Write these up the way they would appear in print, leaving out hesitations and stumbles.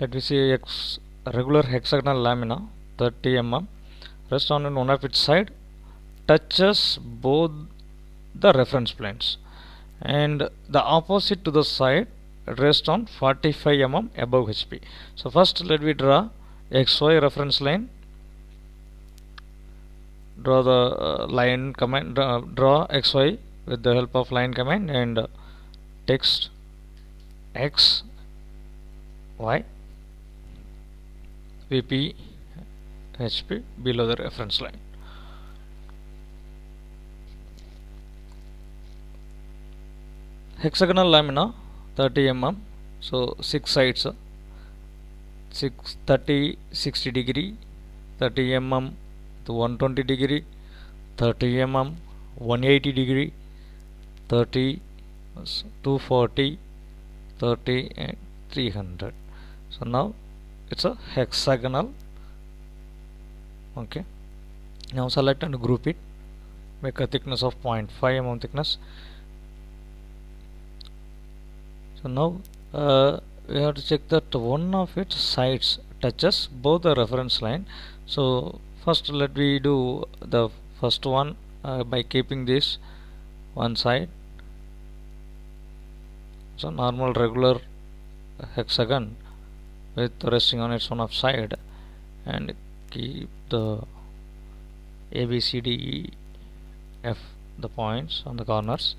Let me see regular hexagonal lamina 30 mm rest on one of its side, touches both the reference planes, and the opposite to the side rest on 45 mm above HP. So first let me draw XY reference line. Draw the line command, draw XY with the help of line command, and text X Y VP HP below the reference line. Hexagonal lamina 30 mm, so 6 sides, 30 60 degree, 30 mm to 120 degree, 30 mm 180 degree, 30 240, 30 and 300. So now it's a hexagonal. Okay, now select and group it, make a thickness of 0.5 mm thickness. So now we have to check that one of its sides touches both the reference line. So first let me do the first one by keeping this one side. So normal regular hexagon with resting on its one of side, and keep the A B C D E F the points on the corners.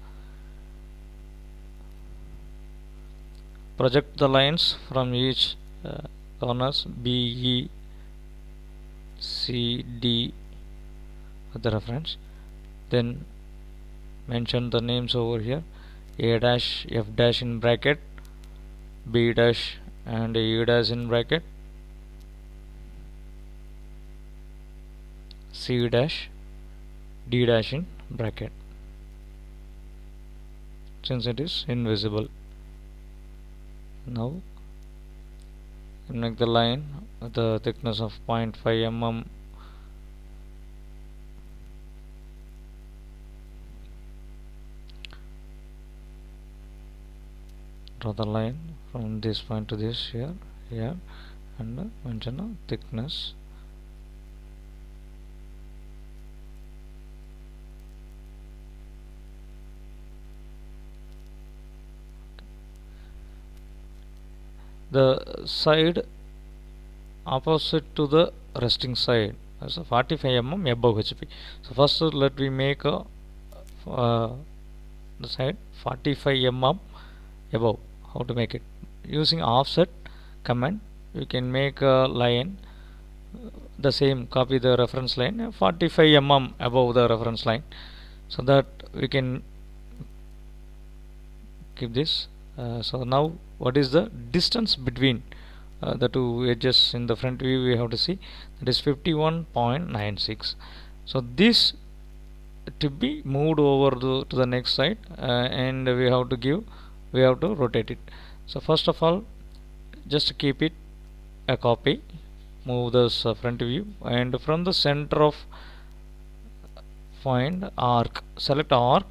Project the lines from each corners B, E, C, D with the reference. Then mention the names over here: A dash, F dash in bracket, B dash and E dash in bracket, C dash, D dash in bracket, since it is invisible. Now make the line with the thickness of 0.5 mm. Draw the line from this point to this here, and mention a thickness. The side opposite to the resting side is 45 mm above HP. So first let me make the side 45 mm above. How to make it? Using offset command, you can make a line the same, copy the reference line 45 mm above the reference line, so that we can keep this. So now what is the distance between the two edges in the front view? We have to see that is 51.96. so this to be moved over to the next side, and we have to rotate it. So first of all, just keep it a copy, move this front view, and from the center of find arc, select arc.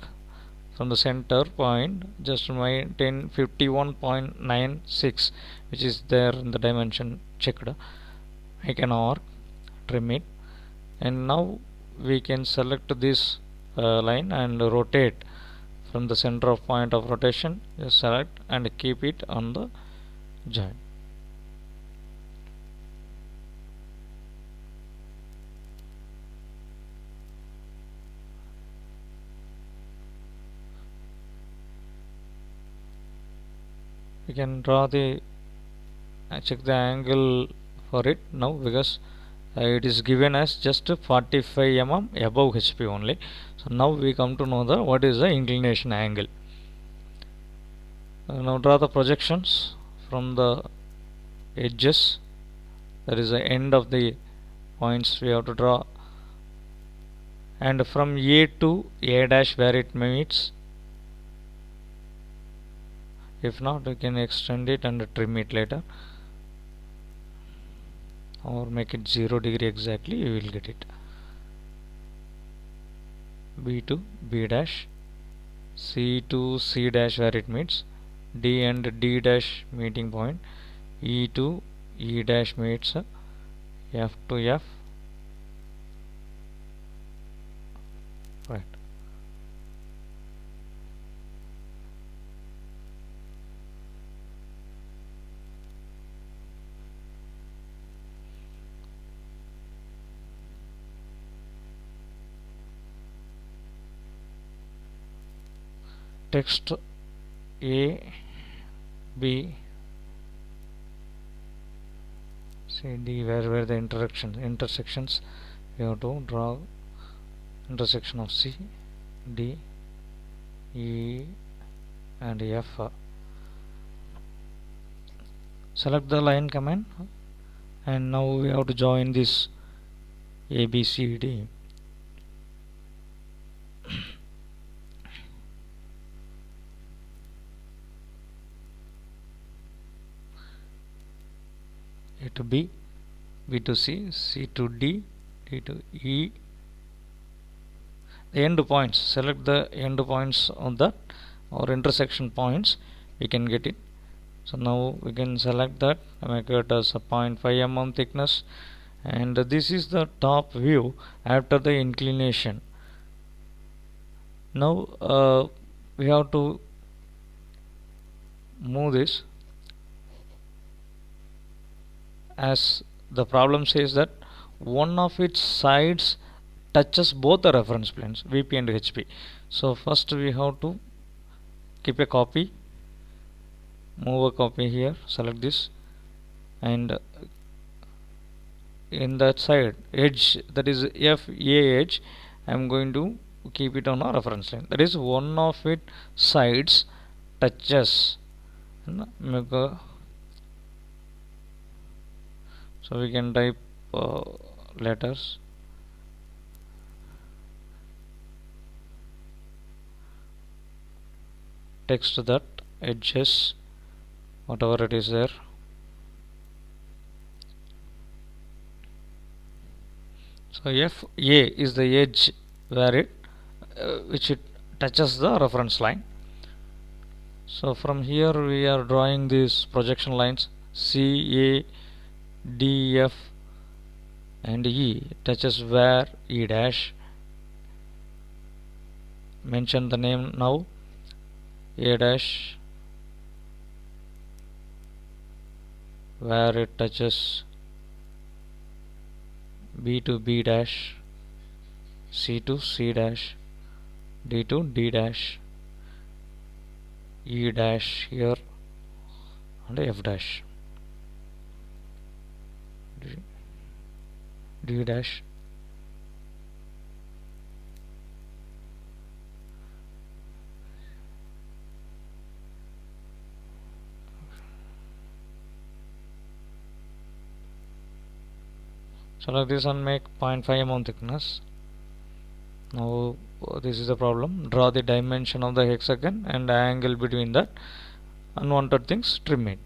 From the center point, just maintain 51.96, which is there in the dimension checked. Make an arc, trim it, and now we can select this line and rotate from the center of point of rotation. Just select and keep it on the joint. We can draw the check the angle for it now, because it is given as just 45 mm above HP only. So now we come to know the what is the inclination angle. Now draw the projections from the edges, that is the end of the points we have to draw, and from A to A dash where it meets. If not, we can extend it and trim it later, or make it 0 degree exactly. You will get it. B to B dash, C to C dash where it meets, D and D dash meeting point, E to E dash meets F to F, right. Text A, B, C, D, where the intersections, we have to draw intersection of C, D, E and F. Select the line command, and now we have to join this A, B, C, D. A to B, B to C, C to D, D to E. The end points, select the end points on that or intersection points, we can get it. So now we can select that, make it as a 0.5 mm thickness, and this is the top view after the inclination. Now we have to move this, as the problem says that one of its sides touches both the reference planes VP and HP. So first we have to keep a copy, move a copy here, select this, and in that side edge, that is FA edge, I am going to keep it on a reference line, that is one of its sides touches. So we can type letters, text that edges, whatever it is there. So FA is the edge where it which it touches the reference line. So from here we are drawing these projection lines C, A, D, F and E touches where E dash. Mention the name now, A dash, where it touches B to B dash, C to C dash, D to D dash, E dash here and F dash, D dash, select this and make 0.5 mm thickness. Now this is the problem, draw the dimension of the hexagon and angle between that, unwanted things trim it.